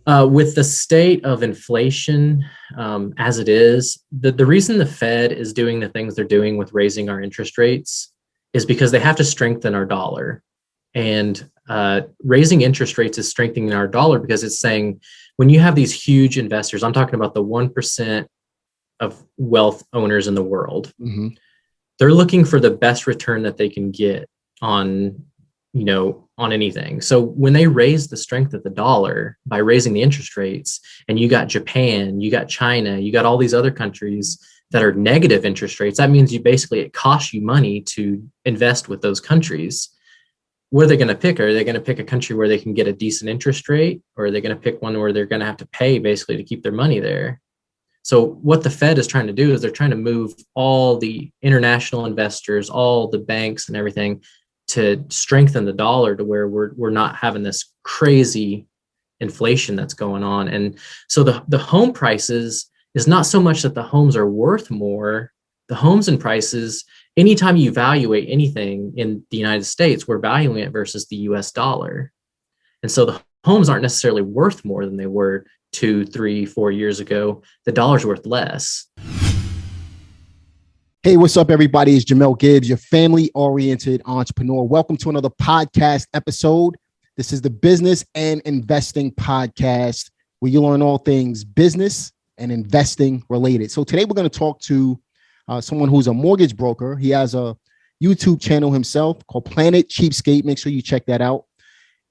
With the state of inflation as it is, the reason the Fed is doing the things they're doing with raising our interest rates is because they have to strengthen our dollar. And raising interest rates is strengthening our dollar because it's saying when you have these huge investors, I'm talking about the 1% of wealth owners in the world, they're looking for the best return that they can get on on anything. So when they raise the strength of the dollar by raising the interest rates, and you got Japan, you got China, you got all these other countries that are negative interest rates, that means it costs you money to invest with those countries. What are they going to pick? Are they going to pick a country where they can get a decent interest rate, or are they going to pick one where they're going to have to pay basically to keep their money there? So what the Fed is trying to do is they're trying to move all the international investors, all the banks and everything to strengthen the dollar to where we're not having this crazy inflation that's going on. And so the home prices is not so much that the homes are worth more. The homes and prices, anytime you evaluate anything in the United States, we're valuing it versus the US dollar. And so the homes aren't necessarily worth more than they were 2, 3, 4 years ago. The dollar's worth less. Hey, what's up, everybody? It's Jamel Gibbs, your family-oriented entrepreneur. Welcome to another podcast episode. This is the Business and Investing Podcast, where you learn all things business and investing related. So today we're going to talk to someone who's a mortgage broker. He has a YouTube channel himself called Planet Cheapskate. Make sure you check that out.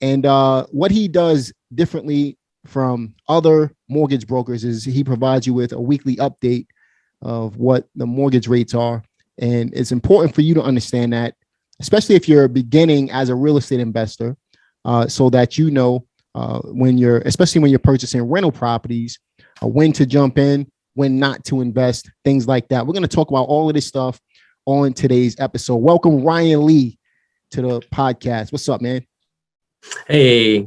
And what he does differently from other mortgage brokers is he provides you with a weekly update of what the mortgage rates are. And it's important for you to understand that, especially if you're beginning as a real estate investor, so that you know especially when you're purchasing rental properties, when to jump in, when not to invest, things like that. We're going to talk about all of this stuff on today's episode. Welcome, Ryan Lee, to the podcast. What's up, man? Hey,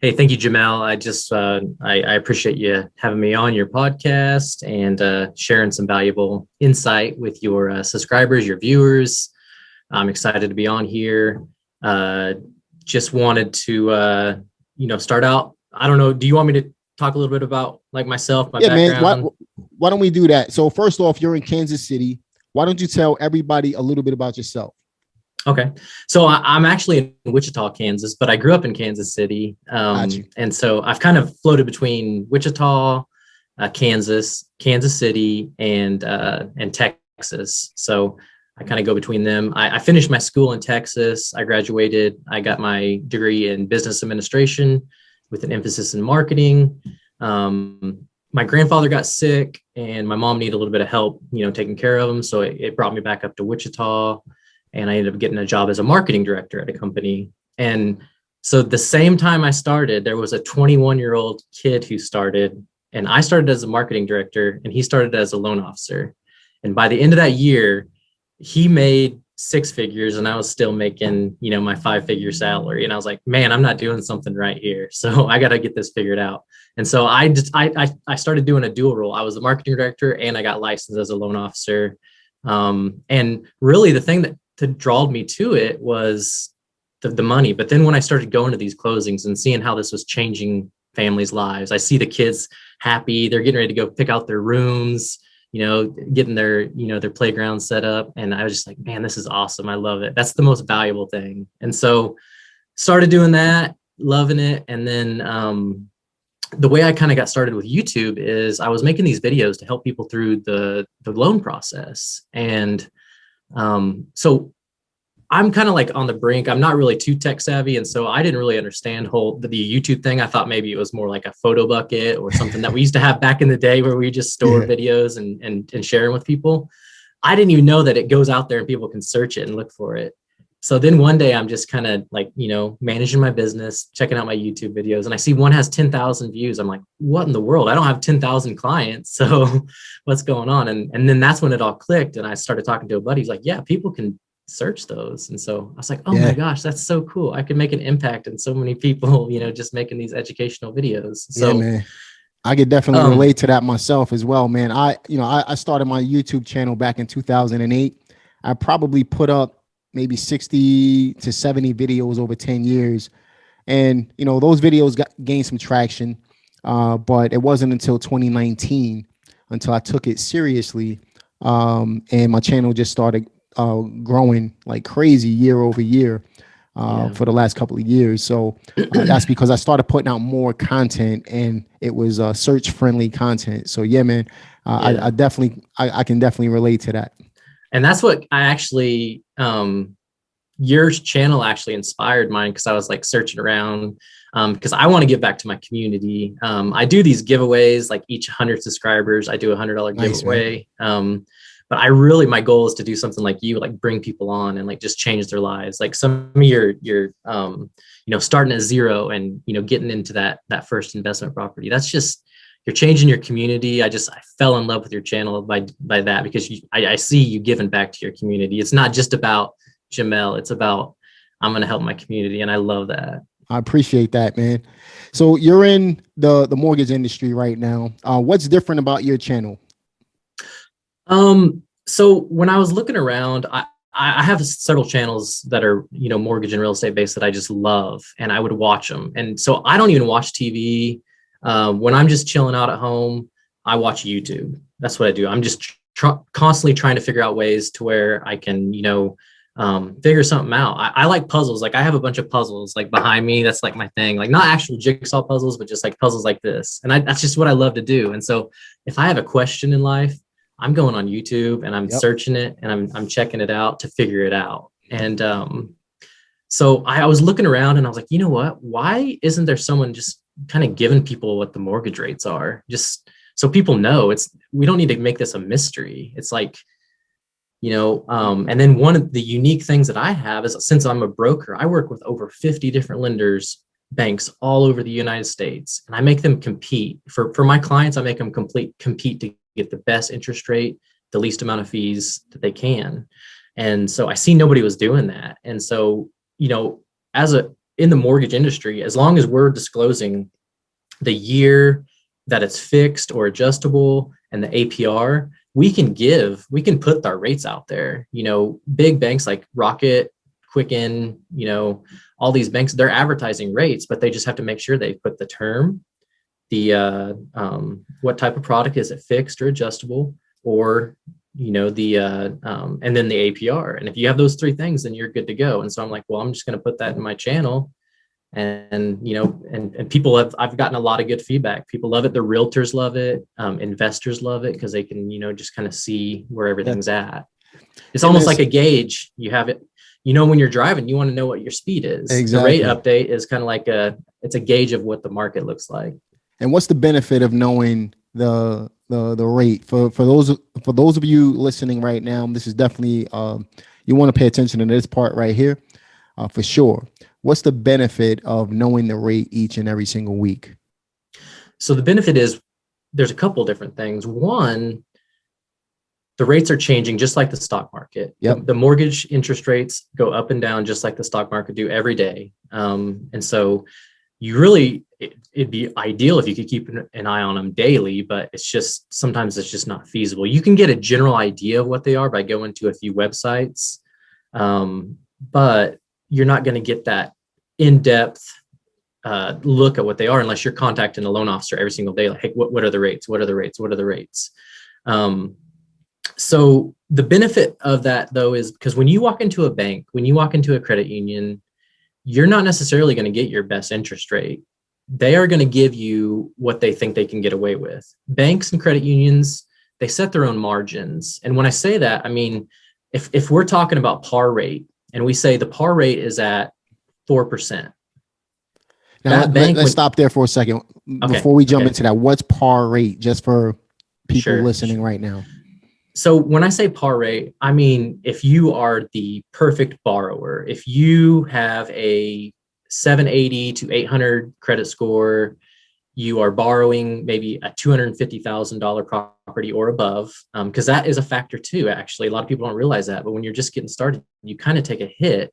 thank you, Jamel. I appreciate you having me on your podcast and sharing some valuable insight with your subscribers, your viewers. I'm excited to be on here. Just wanted to, start out. I don't know. Do you want me to talk a little bit about like myself, my background? Man. Why don't we do that? So first off, you're in Kansas City. Why don't you tell everybody a little bit about yourself? Okay. So I'm actually in Wichita, Kansas, but I grew up in Kansas City. And so I've kind of floated between Wichita, Kansas City, and Texas. So I kind of go between them. I finished my school in Texas. I graduated. I got my degree in business administration with an emphasis in marketing. My grandfather got sick and my mom needed a little bit of help, taking care of him. So it brought me back up to Wichita. And I ended up getting a job as a marketing director at a company. And so the same time I started, there was a 21-year-old kid who started, and I started as a marketing director and he started as a loan officer. And by the end of that year, he made 6 figures and I was still making, my 5-figure salary. And I was like, man, I'm not doing something right here. So I got to get this figured out. And so I started doing a dual role. I was the marketing director and I got licensed as a loan officer. And really the thing that drawed me to it was the money. But then when I started going to these closings and seeing how this was changing families' lives, I see the kids happy. They're getting ready to go pick out their rooms, getting their playground set up. And I was just like, man, this is awesome. I love it. That's the most valuable thing. And so started doing that, loving it. And then, the way I kind of got started with YouTube is I was making these videos to help people through the loan process. And so I'm kind of like on the brink. I'm not really too tech savvy. And so I didn't really understand the YouTube thing. I thought maybe it was more like a photo bucket or something that we used to have back in the day where we just store videos and share them with people. I didn't even know that it goes out there and people can search it and look for it. So then one day I'm just kind of like, managing my business, checking out my YouTube videos, and I see one has 10,000 views. I'm like, what in the world? I don't have 10,000 clients. So what's going on? And then that's when it all clicked. And I started talking to a buddy. He's like, yeah, people can search those. And so I was like, oh my gosh, that's so cool. I could make an impact in so many people, just making these educational videos. So man, I could definitely relate to that myself as well, man. I started my YouTube channel back in 2008. I probably put up maybe 60 to 70 videos over 10 years. And, those videos gained some traction. but it wasn't until 2019 until I took it seriously. And my channel just started growing like crazy year over year for the last couple of years. So that's because I started putting out more content, and it was search friendly content. So yeah, man, I definitely, I can definitely relate to that. And that's what I actually, your channel actually inspired mine, because I was like searching around, because I want to give back to my community. I do these giveaways, like each 100 subscribers, I do $100 giveaway. But I really, my goal is to do something like you, like bring people on and like just change their lives. Like some of your starting at zero and, getting into that first investment property. That's just, you're changing your community. I fell in love with your channel by that, because I see you giving back to your community. It's not just about Jamel. It's about, I'm going to help my community. And I love that. I appreciate that, man. So you're in the mortgage industry right now. What's different about your channel? So when I was looking around, I have several channels that are, mortgage and real estate based that I just love, and I would watch them. And so I don't even watch TV. When I'm just chilling out at home, I watch YouTube. That's what I do. I'm just constantly trying to figure out ways to where I can, figure something out. I like puzzles. Like I have a bunch of puzzles like behind me. That's like my thing, like not actual jigsaw puzzles, but just like puzzles like this. And that's just what I love to do. And so if I have a question in life, I'm going on YouTube and I'm searching it, and I'm checking it out to figure it out. And so I was looking around and I was like, you know what? Why isn't there someone just kind of giving people what the mortgage rates are, just so people know? We don't need to make this a mystery. It's like, and then one of the unique things that I have is, since I'm a broker, I work with over 50 different lenders, banks all over the United States, and I make them compete for my clients. I make them compete to get the best interest rate, the least amount of fees that they can. And so I see nobody was doing that. And so, in the mortgage industry, as long as we're disclosing the year that it's fixed or adjustable and the APR, we can put our rates out there. Big banks like Rocket, Quicken, all these banks, they're advertising rates, but they just have to make sure they put the term, the what type of product, is it fixed or adjustable, or and then the APR. And if you have those three things, then you're good to go. And so I'm like, well, I'm just going to put that in my channel. And people I've gotten a lot of good feedback. People love it. The realtors love it. Investors love it, because they can, just kind of see where everything's at. It's almost like a gauge. You have it, when you're driving, you want to know what your speed is. Exactly. The rate update is kind of like it's a gauge of what the market looks like. And what's the benefit of knowing the rate for those of you listening right now? This is definitely you want to pay attention to this part right here for sure. What's the benefit of knowing the rate each and every single week? So the benefit is, there's a couple different things. One, the rates are changing just like the stock market. Yep. The mortgage interest rates go up and down just like the stock market do every day. And so it'd be ideal if you could keep an eye on them daily, but sometimes it's just not feasible. You can get a general idea of what they are by going to a few websites, but you're not going to get that in-depth look at what they are unless you're contacting a loan officer every single day. Like, hey, what are the rates? What are the rates? What are the rates? So the benefit of that, though, is because when you walk into a bank, when you walk into a credit union, you're not necessarily going to get your best interest rate. They are going to give you what they think they can get away with. Banks and credit unions, they set their own margins. And when I say that, I mean, if we're talking about par rate, and we say the par rate is at 4%. Now, let's stop there for a second before we jump into that. What's par rate, just for people listening right now? So when I say par rate, I mean, if you are the perfect borrower, if you have a 780 to 800 credit score, you are borrowing maybe a $250,000 property or above, because that is a factor too, actually. A lot of people don't realize that, but when you're just getting started, you kind of take a hit,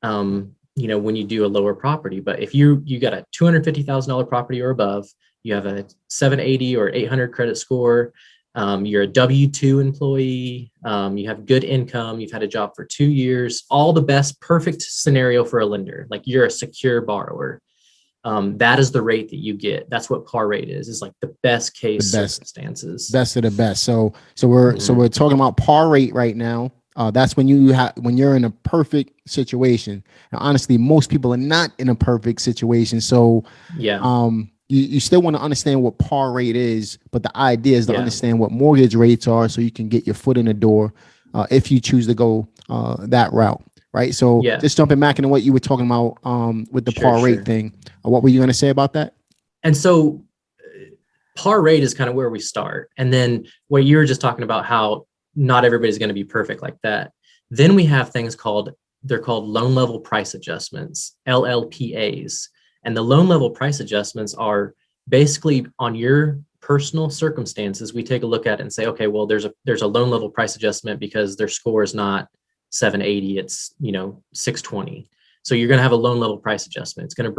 when you do a lower property. But if you got a $250,000 property or above, you have a 780 or 800 credit score, you're a W-2 employee, you have good income, you've had a job for 2 years, all the best, perfect scenario for a lender. Like, you're a secure borrower. that is the rate that you get. That's what par rate is like the best case circumstances. Best of the best. So we're talking about par rate right now. That's when you're in a perfect situation. Now, honestly, most people are not in a perfect situation. So you still want to understand what par rate is, but the idea is to understand what mortgage rates are so you can get your foot in the door if you choose to go that route. Right. So just jumping back into what you were talking about with the par rate thing. What were you going to say about that? And so par rate is kind of where we start. And then what you were just talking about, how not everybody's going to be perfect like that. Then we have things they're called loan level price adjustments, LLPAs. And the loan level price adjustments are basically on your personal circumstances. We take a look at it and say, okay, well, there's a loan level price adjustment because their score is not 780, it's 620. So you're going to have a loan level price adjustment. It's going to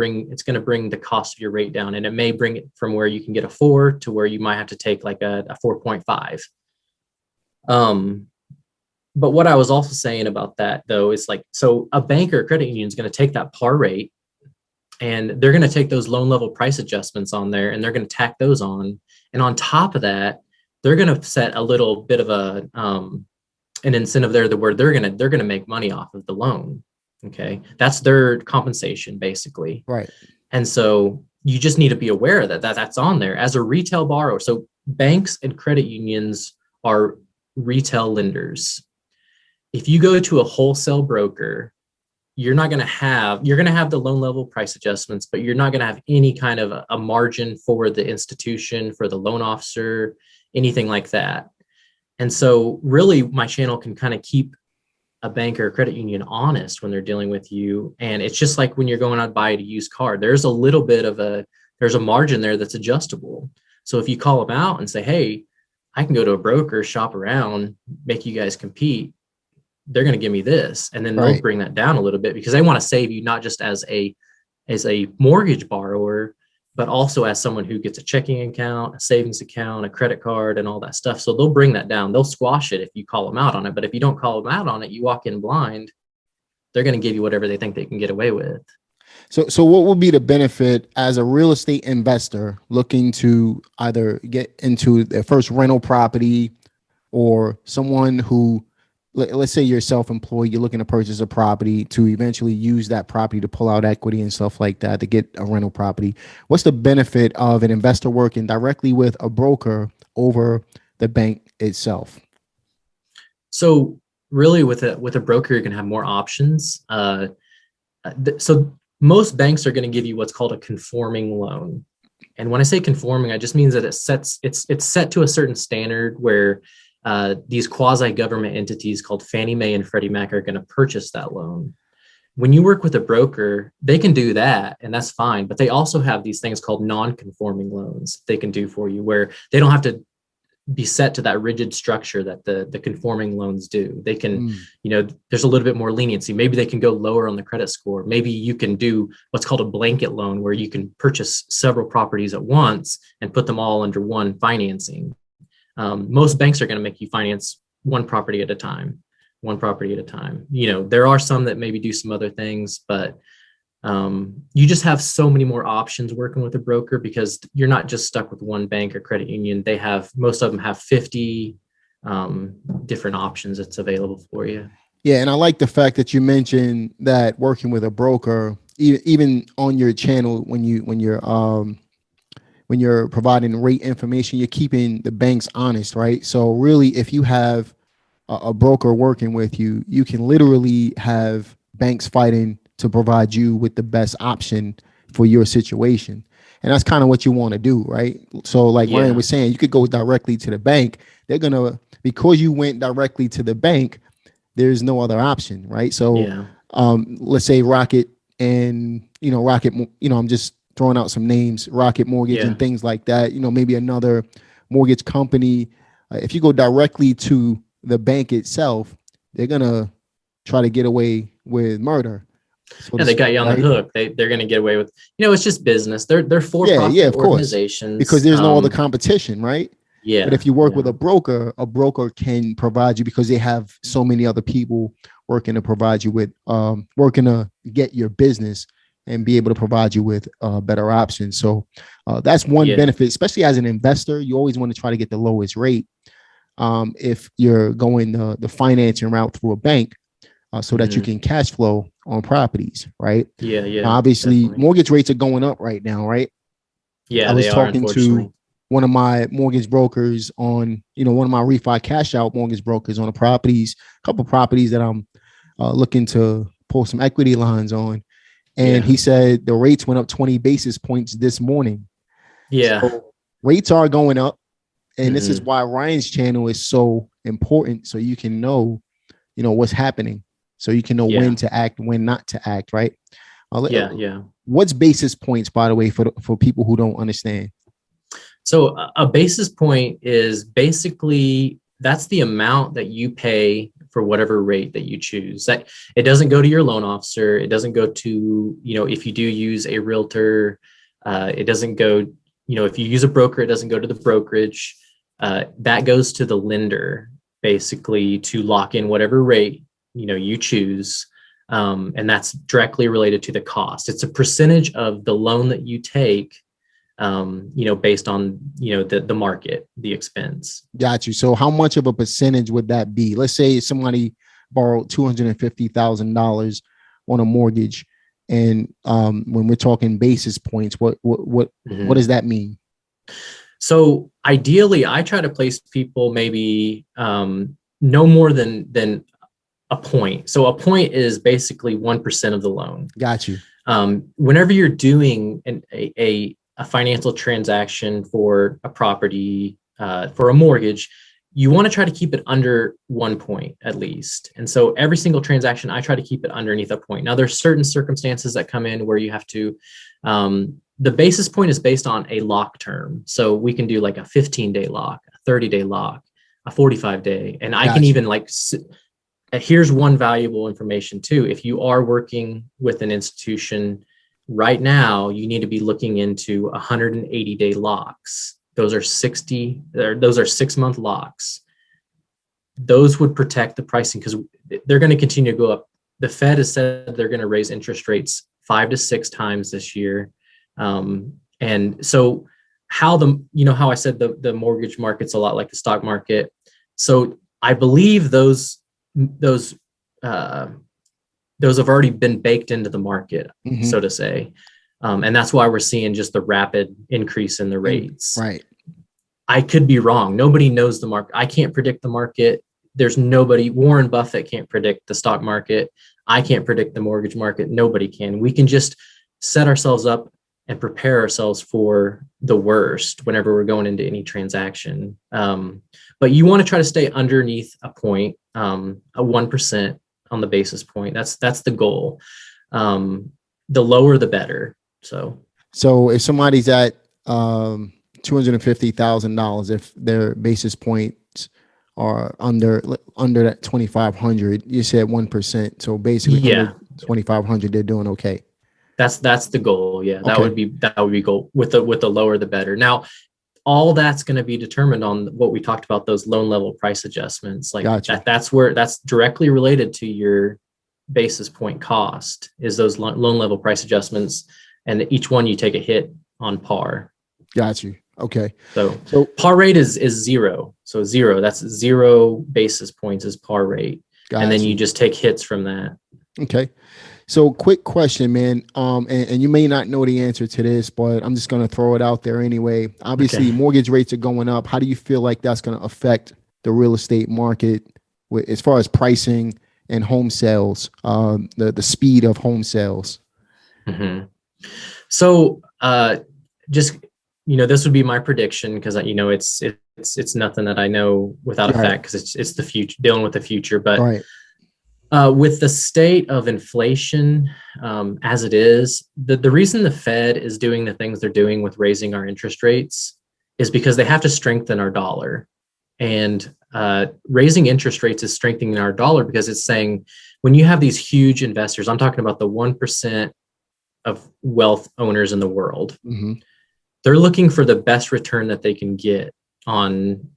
bring the cost of your rate down, and it may bring it from where you can get a 4 to where you might have to take like a 4.5. But what I was also saying about that though is like, so a bank or a credit union is going to take that par rate and they're going to take those loan level price adjustments on there and they're going to tack those on. And on top of that, they're going to set a little bit of an incentive there where they're going to make money off of the loan. Okay. That's their compensation basically. Right. And so you just need to be aware that that's on there as a retail borrower. So banks and credit unions are retail lenders. If you go to a wholesale broker, you're going to have the loan level price adjustments, but you're not going to have any kind of a margin for the institution, for the loan officer, anything like that. And so really my channel can kind of keep a bank or a credit union honest when they're dealing with you. And it's just like when you're going out to buy a used car, there's a little bit of there's a margin there that's adjustable. So if you call them out and say, hey, I can go to a broker, shop around, make you guys compete, they're going to give me this. And then they'll bring that down a little bit because they want to save you, not just as a mortgage borrower, but also as someone who gets a checking account, a savings account, a credit card, and all that stuff. So they'll bring that down. They'll squash it if you call them out on it. But if you don't call them out on it, you walk in blind, they're going to give you whatever they think they can get away with. So what would be the benefit as a real estate investor looking to either get into their first rental property, or someone who, let's say you're self-employed, you're looking to purchase a property to eventually use that property to pull out equity and stuff like that to get a rental property? What's the benefit of an investor working directly with a broker over the bank itself? So really with a broker, you're going to have more options. So most banks are going to give you what's called a conforming loan. And when I say conforming, it just means that it's set to a certain standard where these quasi-government entities called Fannie Mae and Freddie Mac are going to purchase that loan. When you work with a broker, they can do that, and that's fine. But they also have these things called non-conforming loans they can do for you, where they don't have to be set to that rigid structure that the conforming loans do. They can, there's a little bit more leniency. Maybe they can go lower on the credit score. Maybe you can do what's called a blanket loan, where you can purchase several properties at once and put them all under one financing. Most banks are going to make you finance one property at a time. There are some that maybe do some other things, but you just have so many more options working with a broker because you're not just stuck with one bank or credit union. Most of them have 50 different options that's available for you. Yeah. And I like the fact that you mentioned that working with a broker, even on your channel, when you're providing rate information, you're keeping the banks honest, right? So really, if you have a broker working with you, you can literally have banks fighting to provide you with the best option for your situation. And that's kind of what you want to do, right? So like Ryan was saying, you could go directly to the bank. Because you went directly to the bank, there's no other option, right? So let's say Rocket and, I'm just throwing out some names, Rocket Mortgage and things like that, maybe another mortgage company. If you go directly to the bank itself, they're going to try to get away with murder. So they got you on the hook. They're going to get away with, it's just business. They're for-profit organizations. Because there's no other competition, right? Yeah. But if you work with a broker can provide you, because they have so many other people working to provide you with, working to get your business. and be able to provide you with better options. So that's one benefit, especially as an investor. You always want to try to get the lowest rate if you're going the financing route through a bank, so that you can cash flow on properties, right? Yeah. Now, obviously, Definitely. mortgage rates are going up right now, right? Yeah, I was they are, talking unfortunately. to one of my mortgage brokers on, one of my refi cash out mortgage brokers on a couple properties that I'm looking to pull some equity lines on. And he said the rates went up 20 basis points this morning. Yeah. So rates are going up. And this is why Ryan's channel is so important. So you can know, what's happening. So you can know when to act, when not to act, right? Yeah. What's basis points, by the way, for people who don't understand? So a basis point is basically that's the amount that you pay for whatever rate that you choose. That it doesn't go to your loan officer. It doesn't go to, if you do use a realtor, it doesn't go, if you use a broker, it doesn't go to the brokerage. That goes to the lender basically to lock in whatever rate, you choose. And that's directly related to the cost. It's a percentage of the loan that you take, based on, the market, the expense. Got you. So how much of a percentage would that be? Let's say somebody borrowed $250,000 on a mortgage. And when we're talking basis points, what does that mean? So ideally, I try to place people maybe no more than a point. So a point is basically 1% of the loan. Got you. Whenever you're doing a financial transaction for a property, for a mortgage, you want to try to keep it under 1 point at least. And so every single transaction, I try to keep it underneath a point. Now, there's certain circumstances that come in where you have to, the basis point is based on a lock term. So we can do like a 15-day lock, a 30-day lock, a 45-day. And I can even here's one valuable information too. If you are working with an institution right now, you need to be looking into 180-day locks. Those are 6-month locks. Those would protect the pricing because they're going to continue to go up. The Fed has said they're going to raise interest rates 5 to 6 times this year. And so how I said the mortgage market's a lot like the stock market. So I believe those have already been baked into the market, so to say. And that's why we're seeing just the rapid increase in the rates. Right. I could be wrong. Nobody knows the market. I can't predict the market. There's nobody. Warren Buffett can't predict the stock market. I can't predict the mortgage market. Nobody can. We can just set ourselves up and prepare ourselves for the worst whenever we're going into any transaction. But you want to try to stay underneath a point, a 1% on the basis point. That's the goal. The lower, the better. So if somebody's at $250,000, if their basis points are under that 2,500, you said 1%. So basically, 2,500, they're doing okay. That's the goal. Yeah, that would be goal. With the lower, the better. Now, all that's going to be determined on what we talked about, those loan level price adjustments. Like that's directly related to your basis point cost is those loan level price adjustments, and each one you take a hit on par. Got you. Okay. So par rate is 0. So 0. That's 0 basis points is par rate, and then you just take hits from that. Okay. So quick question, man. And you may not know the answer to this, but I'm just going to throw it out there anyway. Obviously, mortgage rates are going up. How do you feel like that's going to affect the real estate market as far as pricing and home sales, the speed of home sales? So just, this would be my prediction because, it's nothing that I know without a fact because it's the future, dealing with the future. But with the state of inflation as it is, the reason the Fed is doing the things they're doing with raising our interest rates is because they have to strengthen our dollar. And raising interest rates is strengthening our dollar because it's saying when you have these huge investors, I'm talking about the 1% of wealth owners in the world, they're looking for the best return that they can get on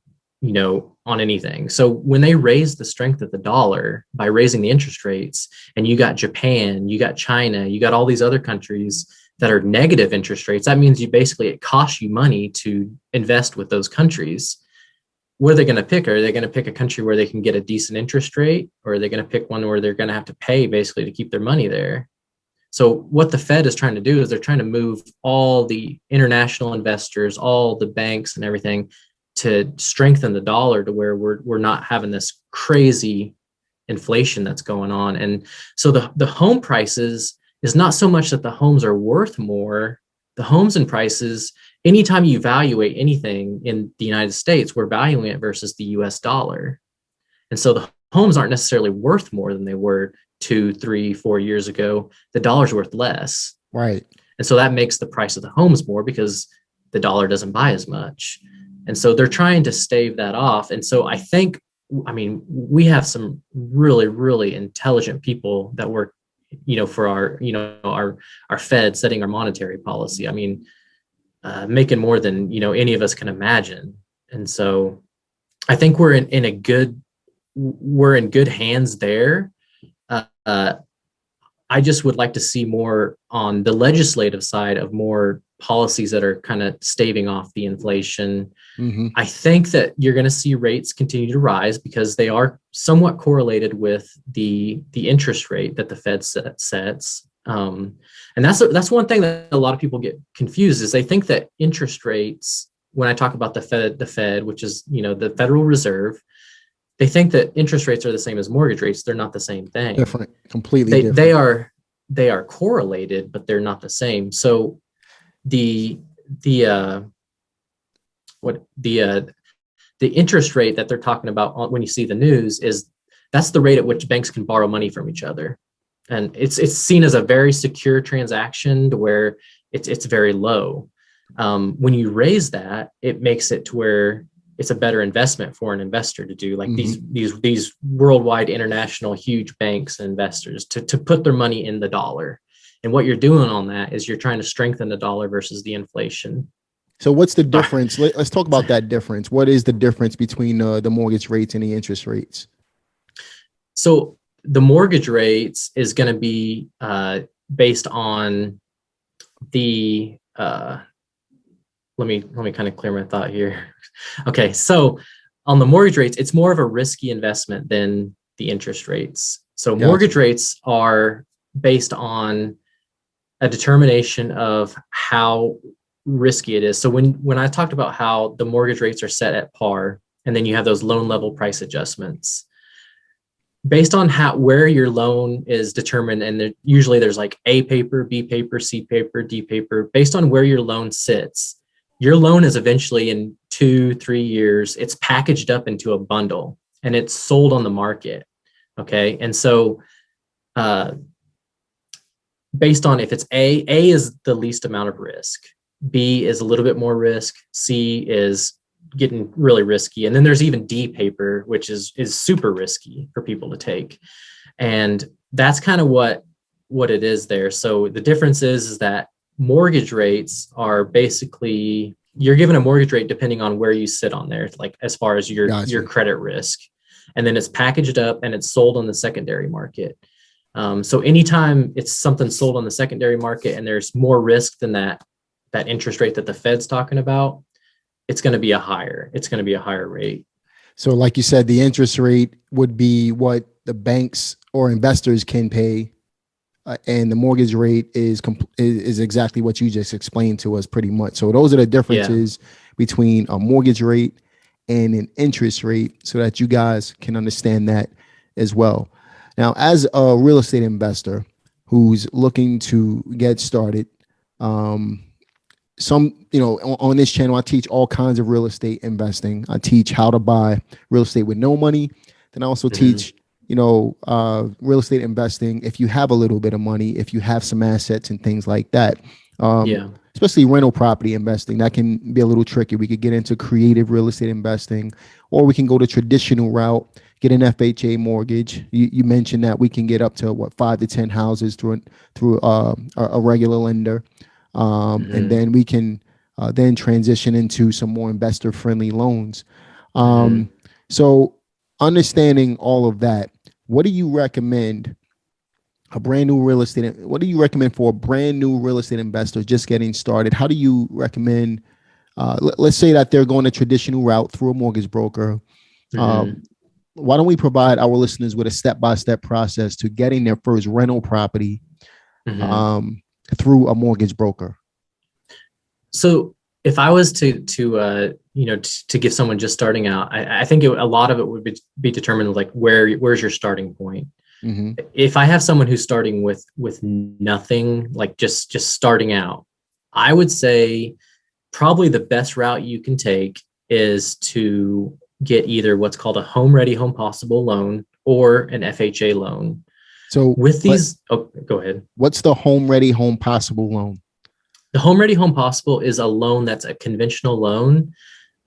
on anything. So when they raise the strength of the dollar by raising the interest rates, and you got Japan, you got China, you got all these other countries that are negative interest rates, that means it costs you money to invest with those countries. What are they going to pick? Are they going to pick a country where they can get a decent interest rate, or are they going to pick one where they're going to have to pay basically to keep their money there? So what the Fed is trying to do is they're trying to move all the international investors, all the banks and everything, to strengthen the dollar to where we're not having this crazy inflation that's going on. And so the home prices is not so much that the homes are worth more. The homes and prices, anytime you evaluate anything in the United States, we're valuing it versus the US dollar. And so the homes aren't necessarily worth more than they were 2, 3, 4 years ago. The dollar's worth less. Right. And so that makes the price of the homes more because the dollar doesn't buy as much. And so they're trying to stave that off. And so we have some really, really intelligent people that work, for our Fed setting our monetary policy. Making more than, any of us can imagine. And so I think we're in good hands there. I just would like to see more on the legislative side of more policies that are kind of staving off the inflation. Mm-hmm. I think that you're going to see rates continue to rise because they are somewhat correlated with the interest rate that the Fed sets. And that's one thing that a lot of people get confused is they think that interest rates, when I talk about the Fed, which is, the Federal Reserve, they think that interest rates are the same as mortgage rates. They're not the same thing. Different, completely different. They are correlated, but they're not the same. So the interest rate that they're talking about when you see the news that's the rate at which banks can borrow money from each other. And it's seen as a very secure transaction to where it's very low. When you raise that, it makes it to where it's a better investment for an investor to do, like mm-hmm. these worldwide international huge banks and investors to put their money in the dollar. And what you're doing on that is you're trying to strengthen the dollar versus the inflation. So what's the difference? Let's talk about that difference. What is the difference between the mortgage rates and the interest rates? So the mortgage rates is going to be based on the let me kind of clear my thought here. Okay, so on the mortgage rates, it's more of a risky investment than the interest rates. So mortgage rates are based on a determination of how risky it is. So when I talked about how the mortgage rates are set at par, and then you have those loan level price adjustments, based on where your loan is determined, and usually there's like A paper, B paper, C paper, D paper, based on where your loan sits, your loan is eventually in 2-3 years, it's packaged up into a bundle and it's sold on the market. Okay. And so based on if it's A is the least amount of risk, B is a little bit more risk, C is getting really risky. And then there's even D paper, which is super risky for people to take. And that's kind of what it is there. So the difference is that mortgage rates are basically, you're given a mortgage rate depending on where you sit on there, like as far as your credit risk. And then it's packaged up and it's sold on the secondary market. So anytime it's something sold on the secondary market and there's more risk than that interest rate that the Fed's talking about, it's going to be a higher rate. So like you said, the interest rate would be what the banks or investors can pay. And the mortgage rate is exactly what you just explained to us pretty much. So those are the differences between a mortgage rate and an interest rate so that you guys can understand that as well. Now, as a real estate investor who's looking to get started, on this channel, I teach all kinds of real estate investing. I teach how to buy real estate with no money. Then I also teach real estate investing if you have a little bit of money, if you have some assets and things like that. Especially rental property investing. That can be a little tricky. We could get into creative real estate investing, or we can go the traditional route, get an FHA mortgage. You mentioned that we can get up to 5 to 10 houses through a regular lender. And then we can then transition into some more investor friendly loans. So understanding all of that, what do you recommend a brand new real estate? What do you recommend for a brand new real estate investor just getting started? How do you recommend, let's say that they're going a traditional route through a mortgage broker. Why don't we provide our listeners with a step-by-step process to getting their first rental property through a mortgage broker? So if I was to give someone just starting out, I think a lot of it would be determined like where's your starting point. If I have someone who's starting with nothing, like just starting out, I would say probably the best route you can take is to get either what's called a home ready, home possible loan or an FHA loan. So with these, go ahead. What's the home ready, home possible loan? The home ready, home possible is a loan that's a conventional loan.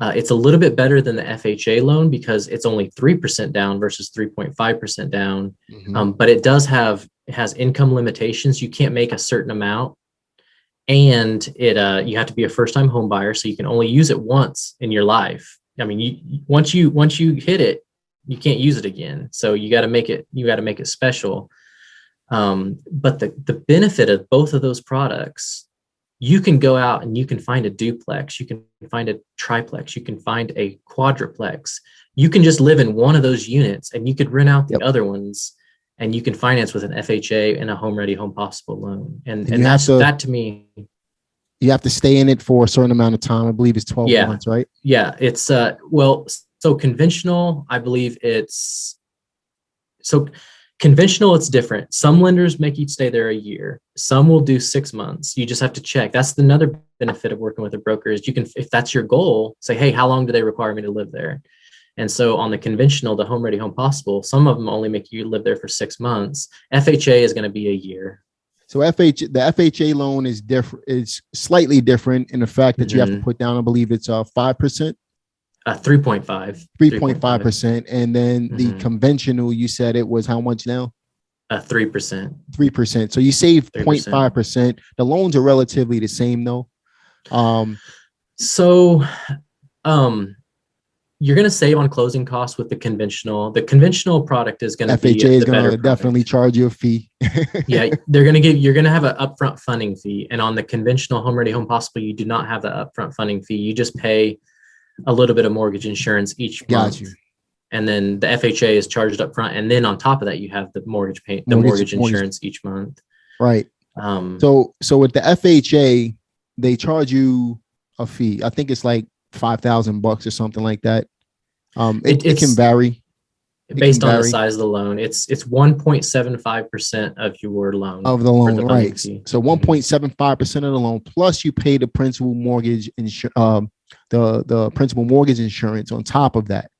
It's a little bit better than the FHA loan because it's only 3% down versus 3.5% down. But it has income limitations. You can't make a certain amount. And you have to be a first-time home buyer, so you can only use it once in your life. I mean, once you hit it, you can't use it again. So you got to make it special. But the benefit of both of those products, you can go out and you can find a duplex, you can find a triplex, you can find a quadruplex. You can just live in one of those units and you could rent out the other ones, and you can finance with an FHA and a home ready, home possible loan. And that to me, you have to stay in it for a certain amount of time. I believe it's 12 months, right? Yeah. It's so conventional, I believe conventional, it's different. Some lenders make you stay there a year. Some will do 6 months. You just have to check. That's another benefit of working with a broker is you can, if that's your goal, say, hey, how long do they require me to live there? And so on the conventional, the home ready, home possible, some of them only make you live there for 6 months. FHA is going to be a year. So the FHA loan is different. It's slightly different in the fact that you have to put down, I believe it's 5%. 3.5%. And then the conventional, you said it was how much now? 3%. 3%. So you save 0.5%. The loans are relatively the same though. You're going to save on closing costs with the conventional. The conventional product is going to be FHA is going to definitely charge you a fee. Yeah, you're going to have an upfront funding fee. And on the conventional home ready, home possible, you do not have the upfront funding fee. You just pay a little bit of mortgage insurance each month. And then the FHA is charged up front. And then on top of that, you have the mortgage insurance each month. Right. So with the FHA, they charge you a fee. I think it's like $5,000 or something like that. It can vary. Based on the size of the loan. It's 1.75% of your loan. Of the loan, right. So 1.75% of the loan, plus you pay the principal mortgage the principal mortgage insurance on top of that.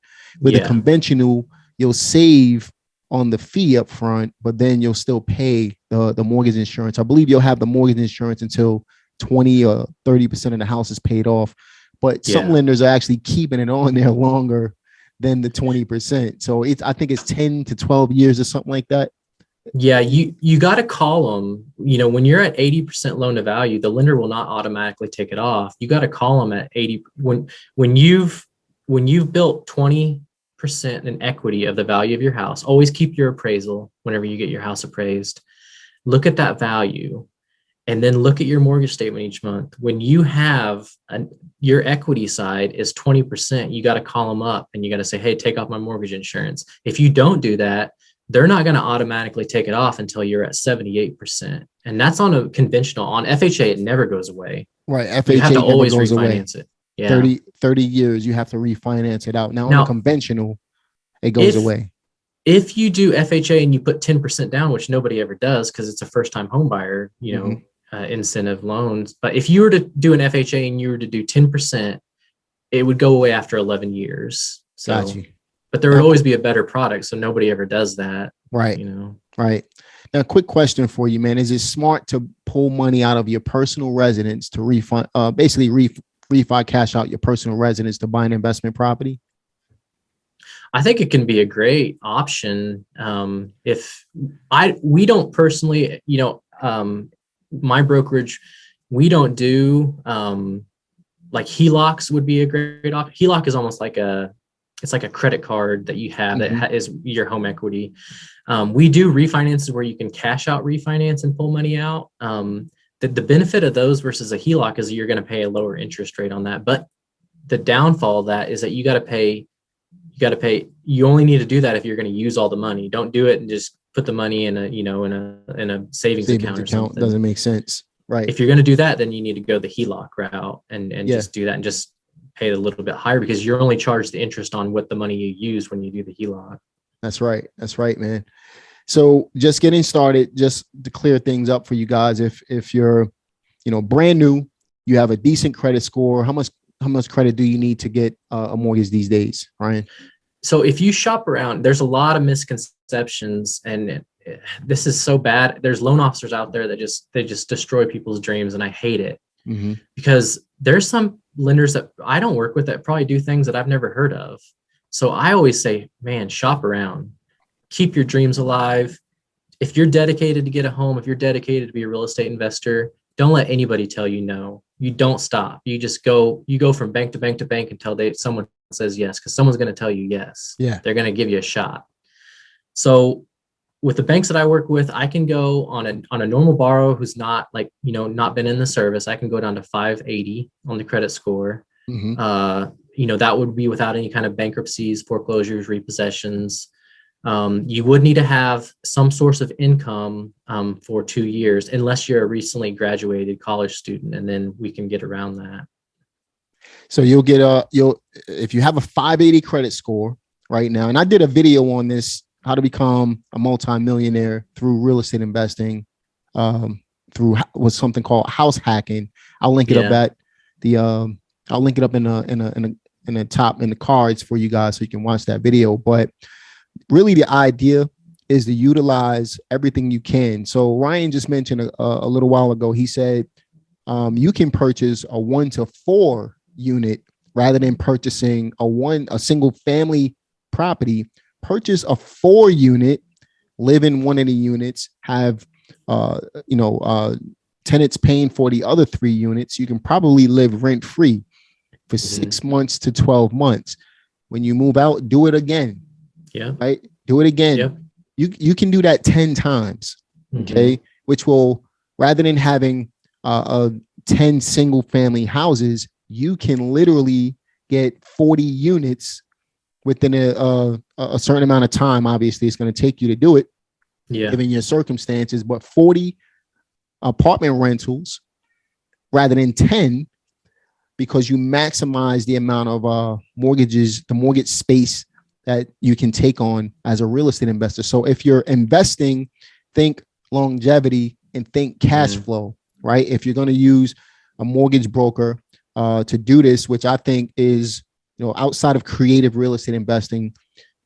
With the conventional, you'll save on the fee up front, but then you'll still pay the mortgage insurance. I believe you'll have the mortgage insurance until 20 or 30% of the house is paid off. But some lenders are actually keeping it on there longer than the 20%. So I think it's 10 to 12 years or something like that. Yeah, you got to call them. When you're at 80% loan to value, the lender will not automatically take it off. You got to call them at 80 when you've built 20% in equity of the value of your house. Always keep your appraisal whenever you get your house appraised. Look at that value, and then look at your mortgage statement each month. When you have your equity side is 20%, you got to call them up and you got to say, hey, take off my mortgage insurance. If you don't do that, they're not going to automatically take it off until you're at 78%. And that's on a conventional. On FHA, it never goes away. Right. FHA you have to always goes refinance away. It. Yeah. 30 years, you have to refinance it out. Now on a conventional, it goes away. If you do FHA and you put 10% down, which nobody ever does because it's a first-time home buyer, incentive loans. But if you were to do an FHA and you were to do 10%, it would go away after 11 years. So, got you. But there would always be a better product. So nobody ever does that. Right. Right. Now, quick question for you, man. Is it smart to pull money out of your personal residence to refund, refi cash out your personal residence to buy an investment property? I think it can be a great option. We don't personally, my brokerage, we don't do like HELOCs would be a great option. HELOC is almost like a it's like a credit card that you have that is your home equity. We do refinances where you can cash out refinance and pull money out. The benefit of those versus a HELOC is you're going to pay a lower interest rate on that. But the downfall of that is that you got to pay. You only need to do that if you're going to use all the money. Don't do it and just put the money in a savings account or something. Doesn't make sense. Right. If you're going to do that, then you need to go the HELOC route and just do that and just pay a little bit higher, because you're only charged the interest on what the money you use when you do the HELOC. That's right. That's right, man. So just getting started, just to clear things up for you guys. If you're, brand new, you have a decent credit score, how much credit do you need to get a mortgage these days, Ryan? So if you shop around, there's a lot of misconceptions, and this is so bad. There's loan officers out there that just destroy people's dreams, and I hate it because there's some lenders that I don't work with that probably do things that I've never heard of. So I always say, man, shop around, keep your dreams alive. If you're dedicated to get a home, if you're dedicated to be a real estate investor, don't let anybody tell you no. You don't stop. You just go from bank to bank to bank until someone says yes, because someone's going to tell you yes. Yeah. They're going to give you a shot. So with the banks that I work with, I can go on a normal borrower who's not not been in the service. I can go down to 580 on the credit score. That would be without any kind of bankruptcies, foreclosures, repossessions. You would need to have some source of income for 2 years, unless you're a recently graduated college student, and then we can get around that. So if you have a 580 credit score right now, and I did a video on this, how to become a multimillionaire through real estate investing, through what's something called house hacking. I'll link it up at I'll link it up in the top in the cards for you guys so you can watch that video. But really the idea is to utilize everything you can. So Ryan just mentioned a little while ago, he said you can purchase a 1 to 4 unit rather than purchasing a single family property. Purchase a 4 unit, live in one of the units, have tenants paying for the other 3 units. You can probably live rent free for 6 months to 12 months. When you move out, do it again. Yeah. Right. Do it again. Yep. You can do that 10 times. Okay. Which will, rather than having 10 single family houses, you can literally get 40 units within a certain amount of time. Obviously, it's going to take you to do it, given your circumstances, but 40 apartment rentals rather than 10, because you maximize the amount of mortgages, the mortgage space that you can take on as a real estate investor. So if you're investing, think longevity and think cash flow, right? If you're going to use a mortgage broker to do this, which I think is, outside of creative real estate investing,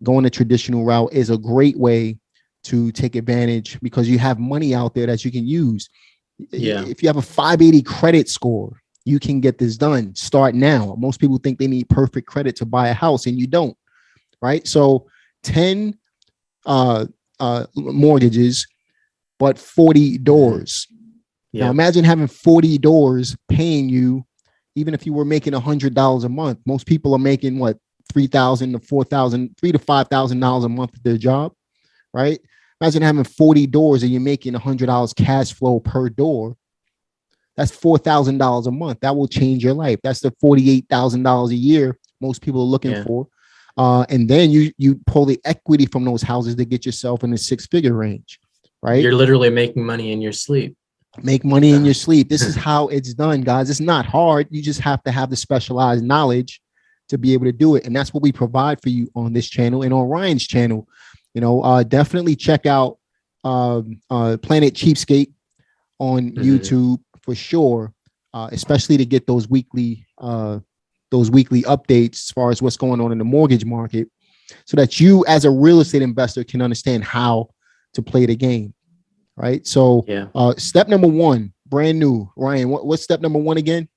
going the traditional route is a great way to take advantage, because you have money out there that you can use. Yeah. If you have a 580 credit score, you can get this done. Start now. Most people think they need perfect credit to buy a house, and you don't, right? So 10 mortgages, but 40 doors. Yeah. Now imagine having 40 doors paying you, even if you were making $100 a month. Most people are making what, $3,000 to $4,000, $3,000 to $5,000 a month at their job, right? Imagine having 40 doors and you're making $100 cash flow per door. That's $4,000 a month. That will change your life. That's the $48,000 a year most people are looking for. And then you pull the equity from those houses to get yourself in the 6-figure range, right? You're literally making money in your sleep. Make money in your sleep. This is how it's done, guys. It's not hard. You just have to have the specialized knowledge to be able to do it. And that's what we provide for you on this channel and on Ryan's channel. Definitely check out Planet Cheapskate on YouTube for sure, especially to get those weekly updates as far as what's going on in the mortgage market, so that you as a real estate investor can understand how to play the game. Right. So step number 1, brand new. Ryan, what's step number 1 again?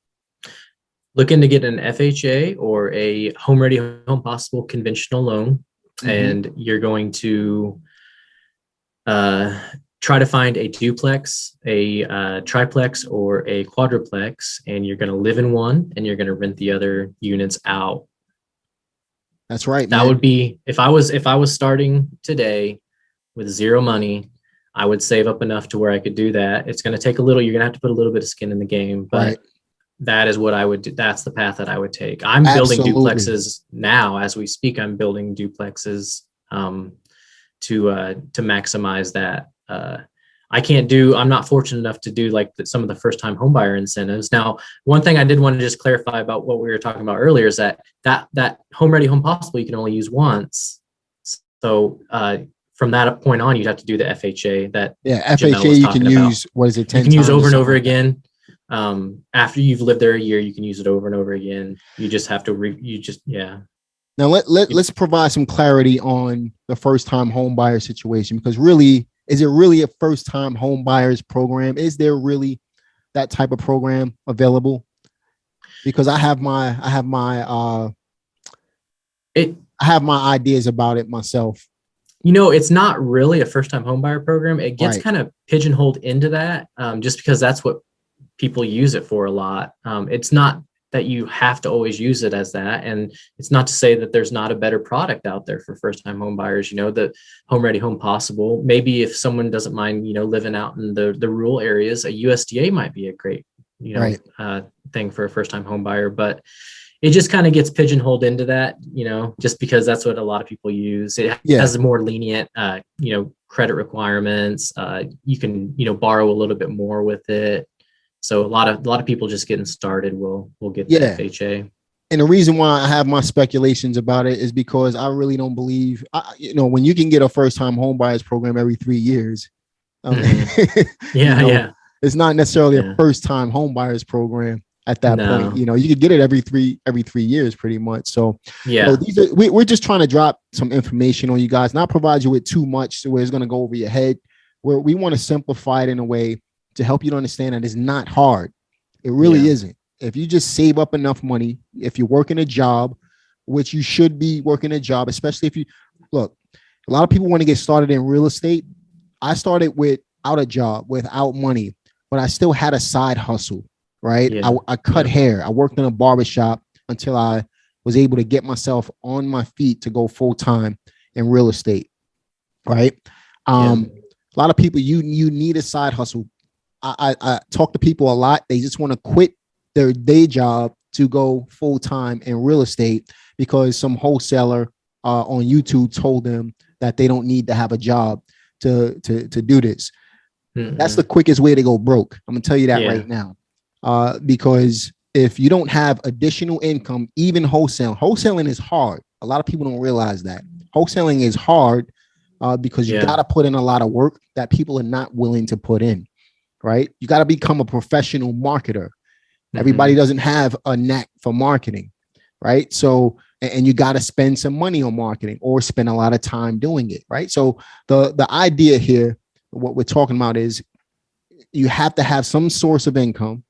Looking to get an FHA or a home ready, home possible conventional loan. And you're going to try to find a duplex, a triplex, or a quadruplex, and you're going to live in one and you're going to rent the other units out. That's right, That man. would be, if I was starting today with zero money, I would save up enough to where I could do that. It's going to take a little, you're going to have to put a little bit of skin in the game, but right. that is what I would do. That's the path that I would take. I'm building duplexes now as we speak. I'm building duplexes to maximize that. I'm not fortunate enough to do like some of the first time homebuyer incentives. Now, one thing I did want to just clarify about what we were talking about earlier is that home ready, home possible, you can only use once. So from that point on, you'd have to do the FHA that FHA you can use, what is it, 10 you can use over and over like again. After you've lived there a year, you can use it over and over again. You just have to Now let's provide some clarity on the first time home buyer situation, because really, is it really a first time home buyers program? Is there really that type of program available? Because I have my ideas about it myself. It's not really a first time home buyer program. It gets right. kind of pigeonholed into that just because that's what people use it for a lot. It's not that you have to always use it as that. And it's not to say that there's not a better product out there for first time home buyers, the home ready, home possible. Maybe if someone doesn't mind, living out in the rural areas, a USDA might be a great, thing for a first time home buyer, but it just kind of gets pigeonholed into that, just because that's what a lot of people use. It has more lenient, credit requirements. You can, borrow a little bit more with it. So a lot of people just getting started will get the FHA. And the reason why I have my speculations about it is because I really don't believe, when you can get a first time home buyers program every 3 years, it's not necessarily a first time home buyers program at that point. You could get it every three years pretty much. So we're just trying to drop some information on you guys, not provide you with too much so where it's going to go over your head, where we want to simplify it in a way to help you to understand that it's not hard. It really isn't. If you just save up enough money, if you're working a job, which you should be working a job, especially if you look, a lot of people want to get started in real estate. I started without a job, without money, but I still had a side hustle, right? I cut hair. I worked in a barbershop until I was able to get myself on my feet to go full time in real estate, right? A lot of people, you need a side hustle. I talk to people a lot. They just want to quit their day job to go full time in real estate because some wholesaler on YouTube told them that they don't need to have a job to do this. Mm-hmm. That's the quickest way to go broke. I'm gonna tell you that right now, because if you don't have additional income, even wholesaling is hard. A lot of people don't realize that wholesaling is hard because you got to put in a lot of work that people are not willing to put in. Right? You got to become a professional marketer. Mm-hmm. Everybody doesn't have a knack for marketing, right? So, and you got to spend some money on marketing or spend a lot of time doing it, right? So the idea here, what we're talking about is you have to have some source of income,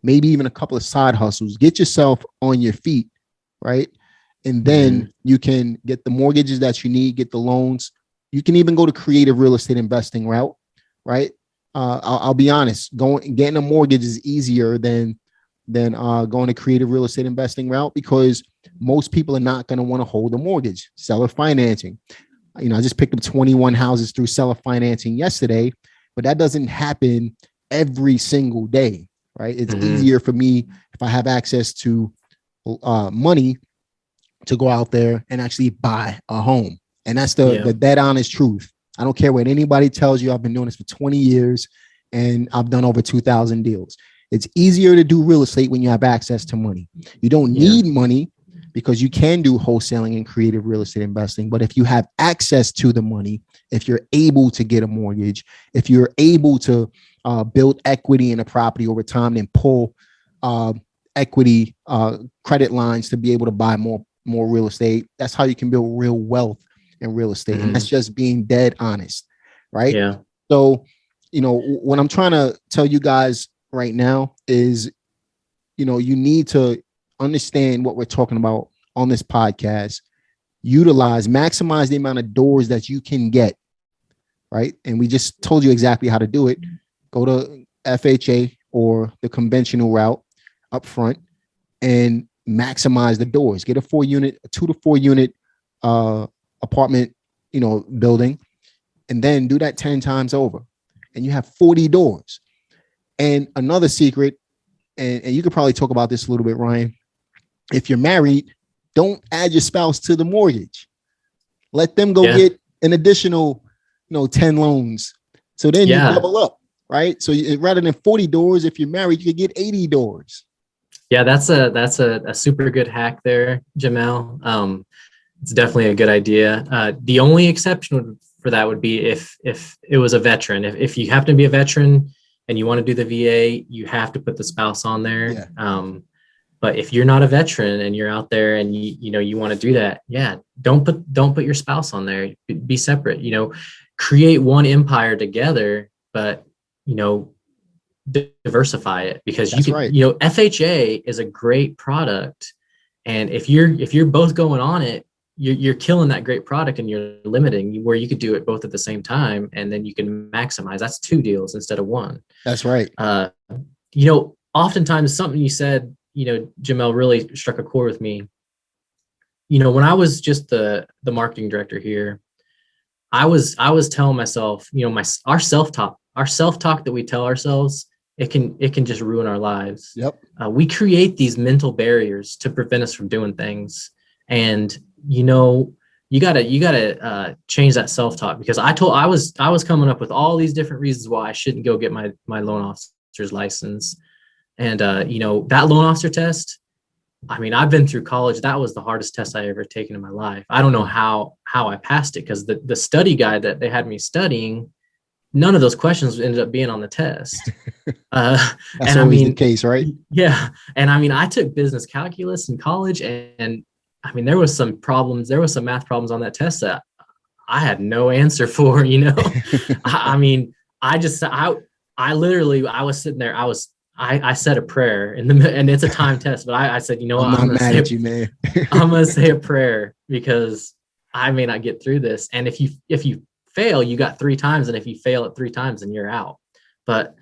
maybe even a couple of side hustles, get yourself on your feet, right? And then you can get the mortgages that you need, get the loans. You can even go to creative real estate investing route, right? I'll be honest, getting a mortgage is easier than going to creative real estate investing route because most people are not going to want to hold a mortgage. Seller financing. I just picked up 21 houses through seller financing yesterday, but that doesn't happen every single day, right? It's easier for me if I have access to money to go out there and actually buy a home. And that's the dead honest truth. I don't care what anybody tells you. I've been doing this for 20 years and I've done over 2,000 deals. It's easier to do real estate when you have access to money. You don't need money because you can do wholesaling and creative real estate investing. But if you have access to the money, if you're able to get a mortgage, if you're able to build equity in a property over time and pull equity credit lines to be able to buy more real estate, that's how you can build real wealth in real estate. And that's just being dead honest, right? Yeah. So, what I'm trying to tell you guys right now is, you need to understand what we're talking about on this podcast, maximize the amount of doors that you can get, right? And we just told you exactly how to do it. Go to FHA or the conventional route up front and maximize the doors. Get a 2 to 4 unit apartment, building, and then do that 10 times over, and you have 40 doors. And another secret, and you could probably talk about this a little bit, Ryan. If you're married, don't add your spouse to the mortgage. Let them go get an additional, 10 loans. So then you double up, right? So rather than 40 doors, if you're married, you could get 80 doors. Yeah, that's a super good hack there, Jamel. It's definitely a good idea. The only exception for that would be if it was a veteran. If you happen to be a veteran and you want to do the VA, you have to put the spouse on there. Yeah. But if you're not a veteran and you're out there and you want to do that, don't put your spouse on there. Be separate. Create one empire together, but diversify it, because FHA is a great product, and if you're both going on it, you're killing that great product, and you're limiting where you could do it both at the same time, and then you can maximize. That's 2 deals instead of 1. That's right. Oftentimes something you said, Jamel, really struck a chord with me. When I was just the marketing director here, I was telling myself, our self-talk that we tell ourselves, it can just ruin our lives. Yep. We create these mental barriers to prevent us from doing things. And, you gotta change that self-talk, because I was coming up with all these different reasons why I shouldn't go get my loan officer's license. And, that loan officer test, I've been through college. That was the hardest test I ever taken in my life. I don't know how I passed it, because the study guide that they had me studying, none of those questions ended up being on the test. That's always the case, right? Yeah. And I took business calculus in college, and there was some problems. There was some math problems on that test that I had no answer for, I was sitting there. I said a prayer and it's a time test, but I said, what? I'm not mad at you, man. I'm going to say a prayer, because I may not get through this. And if you fail, you got 3 times. And if you fail at 3 times, then you're out. But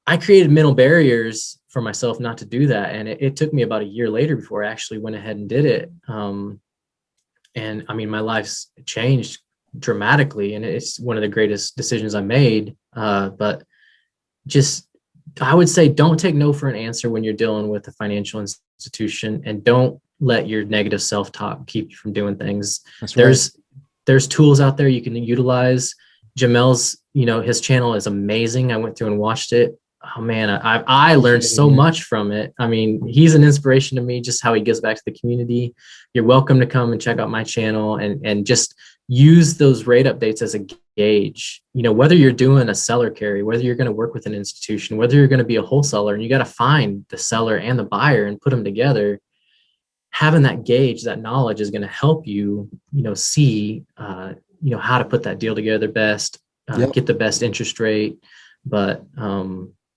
I created mental barriers for myself not to do that. And it took me about a year later before I actually went ahead and did it. And my life's changed dramatically, and it's one of the greatest decisions I made. But I would say, don't take no for an answer when you're dealing with a financial institution, and don't let your negative self-talk keep you from doing things. There's tools out there you can utilize. Jamel's, his channel is amazing. I went through and watched it. Oh man, I learned so much from it. He's an inspiration to me, just how he gives back to the community. You're welcome to come and check out my channel and just use those rate updates as a gauge. Whether you're doing a seller carry, whether you're going to work with an institution, whether you're going to be a wholesaler, and you got to find the seller and the buyer and put them together. Having that gauge, that knowledge, is going to help you, see, how to put that deal together best, get the best interest rate. But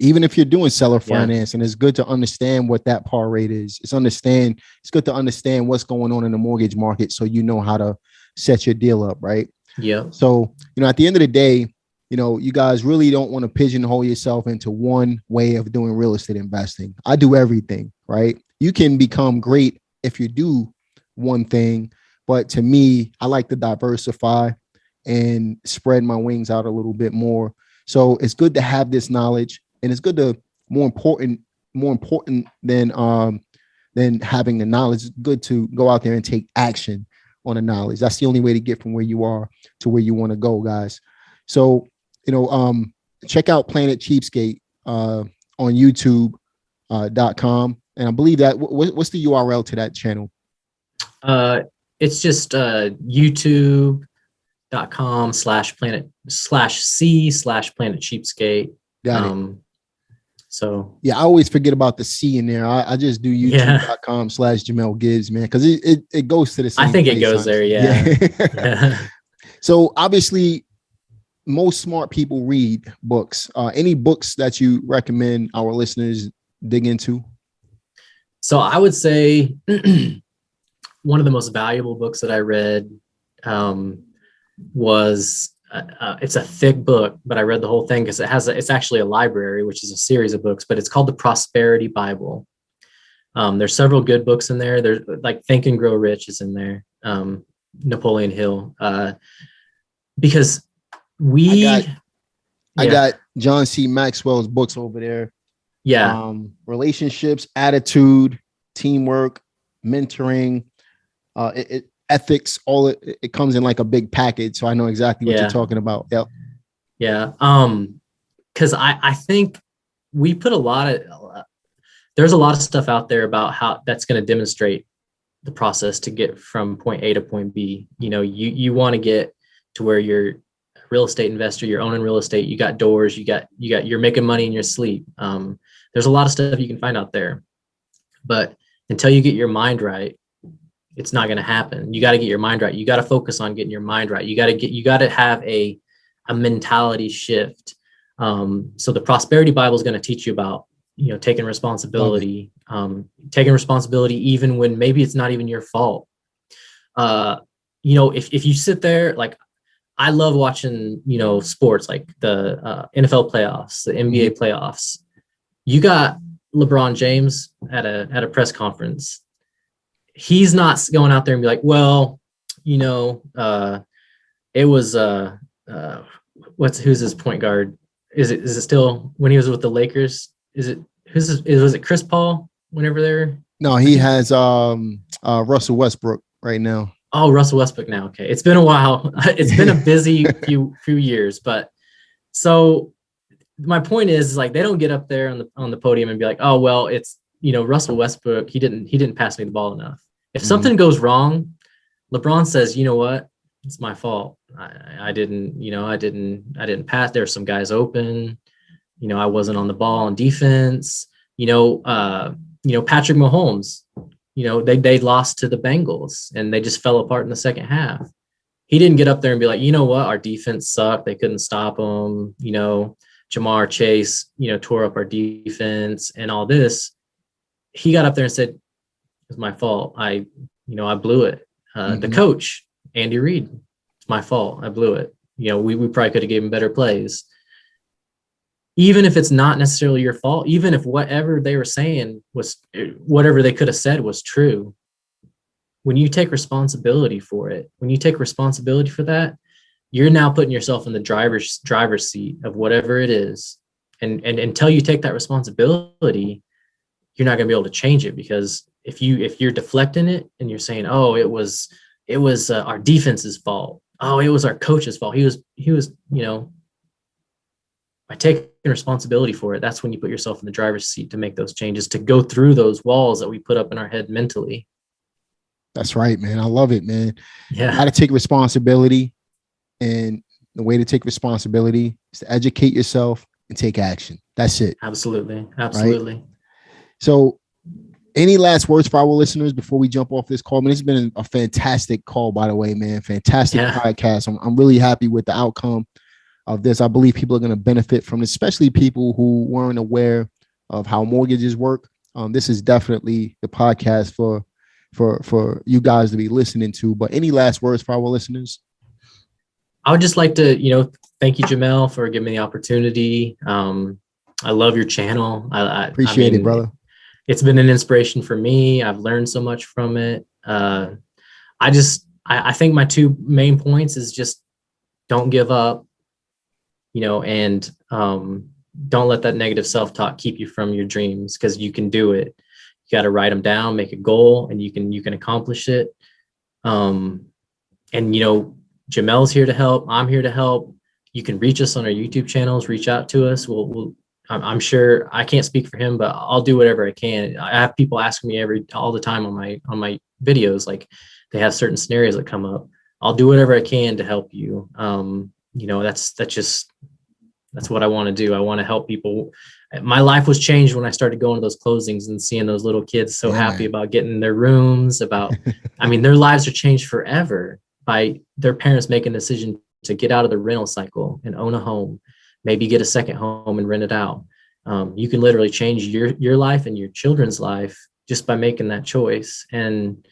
even if you're doing seller finance, and it's good to understand what that par rate is. It's good to understand what's going on in the mortgage market, so you know how to set your deal up, right? Yeah. So, at the end of the day, you guys really don't want to pigeonhole yourself into one way of doing real estate investing. I do everything, right? You can become great if you do one thing, but to me, I like to diversify and spread my wings out a little bit more. So it's good to have this knowledge, and it's good to more important than having the knowledge. It's good to go out there and take action on the knowledge. That's the only way to get from where you are to where you want to go, guys. So, check out Planet Cheapskate on YouTube.com. And I believe that what's the URL to that channel? It's just youtube.com/planet/Planet Cheapskate. Got it. So yeah, I always forget about the C in there. I just do youtube.com/Jamel Gibbs, man, because it goes to the same. I think it goes there. Yeah. So obviously, most smart people read books. Any books that you recommend our listeners dig into? So I would say one of the most valuable books that I read was it's a thick book, but I read the whole thing because it's actually a library, which is a series of books, but it's called the Prosperity Bible. There's several good books in there. There's like Think and Grow Rich is in there. Napoleon Hill, because I got John C. Maxwell's books over there. Yeah. Relationships, attitude, teamwork, mentoring, ethics, all it comes in like a big package. So I know exactly what you're talking about. Yep. Yeah. Because I think we put there's a lot of stuff out there about how that's going to demonstrate the process to get from point A to point B. You know, you want to get to where you're a real estate investor, you're owning real estate, you got doors, you're making money in your sleep. There's a lot of stuff you can find out there, but until you get your mind right, it's not going to happen. You got to get your mind right. You got to focus on getting your mind right. You got to have a mentality shift. So the Prosperity Bible is going to teach you about, you know, taking responsibility, even when maybe it's not even your fault. You know, if you sit there, like, I love watching, you know, sports like the NFL playoffs, the NBA playoffs. You got LeBron James at a press conference. He's not going out there and be like, well, you know, it was who's his point guard? Is it still when he was with the Lakers? Was it Chris Paul whenever they're? No, he has Russell Westbrook right now. Oh, Russell Westbrook now. Okay. It's been a while. It's been a busy few years, but so my point is like, they don't get up there on the podium and be like, oh, well, it's, you know, Russell Westbrook. He didn't pass me the ball enough. If something goes wrong, LeBron says, you know what? It's my fault. I didn't pass. There's some guys open. You know, I wasn't on the ball on defense. You know, Patrick Mahomes, you know, they lost to the Bengals and they just fell apart in the second half. He didn't get up there and be like, you know what, our defense sucked. They couldn't stop them. You know, Jamar Chase, you know, tore up our defense and all this. He got up there and said, it's my fault. I blew it. The coach, Andy Reid, it's my fault. I blew it. You know, we probably could have given better plays. Even if it's not necessarily your fault, even if whatever they were saying whatever they could have said was true, when you take responsibility for it, when you take responsibility for that, you're now putting yourself in the driver's seat of whatever it is. And until you take that responsibility, you're not going to be able to change it, because if you're deflecting it and you're saying, oh, it was our defense's fault. Oh, it was our coach's fault. He was, you know, by taking responsibility for it, that's when you put yourself in the driver's seat to make those changes, to go through those walls that we put up in our head mentally. That's right, man. I love it, man. Yeah. How to take responsibility. And the way to take responsibility is to educate yourself and take action. That's it. Absolutely. Right? So any last words for our listeners before we jump off this call? Man, it's been a fantastic call, by the way, man. Fantastic podcast. I'm really happy with the outcome of this. I believe people are going to benefit from this, especially people who weren't aware of how mortgages work. This is definitely the podcast for you guys to be listening to. But any last words for our listeners? I would just like to, you know, thank you, Jamel, for giving me the opportunity. I love your channel. I appreciate it, brother. It's been an inspiration for me. I've learned so much from it. I think my two main points is just don't give up, you know, and don't let that negative self-talk keep you from your dreams, because you can do it. You got to write them down, make a goal, and you can accomplish it. And, you know, Jamel's here to help. I'm here to help. You can reach us on our YouTube channels, reach out to us. I'm sure, I can't speak for him, but I'll do whatever I can. I have people asking me all the time on my videos, like they have certain scenarios that come up. I'll do whatever I can to help you. You know, that's what I want to do. I want to help people. My life was changed when I started going to those closings and seeing those little kids so happy about getting their rooms, I mean, their lives are changed forever by their parents making a decision to get out of the rental cycle and own a home, maybe get a second home and rent it out. You can literally change your life and your children's life just by making that choice. And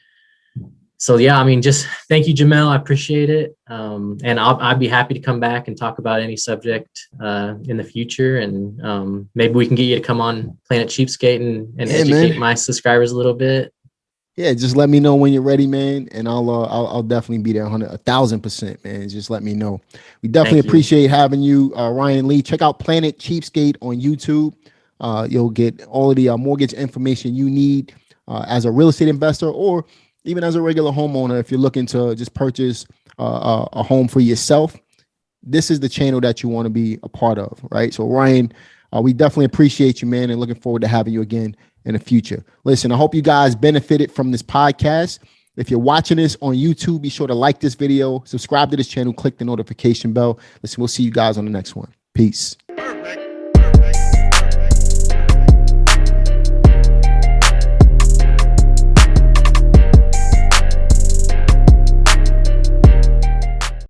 So yeah, I mean, just thank you, Jamel. I appreciate it. And I'd be happy to come back and talk about any subject in the future. And maybe we can get you to come on Planet Cheapskate and educate my subscribers a little bit. Yeah, just let me know when you're ready, man, and I'll definitely be there 1,000%, man. Just let me know. We definitely appreciate having you, Ryan Lee. Check out Planet Cheapskate on YouTube. You'll get all of the mortgage information you need as a real estate investor, or even as a regular homeowner. If you're looking to just purchase a home for yourself, this is the channel that you want to be a part of, right? So, Ryan, we definitely appreciate you, man, and looking forward to having you again in the future. Listen, I hope you guys benefited from this podcast. If you're watching this on YouTube, be sure to like this video, subscribe to this channel, click the notification bell. Listen, we'll see you guys on the next one. Peace.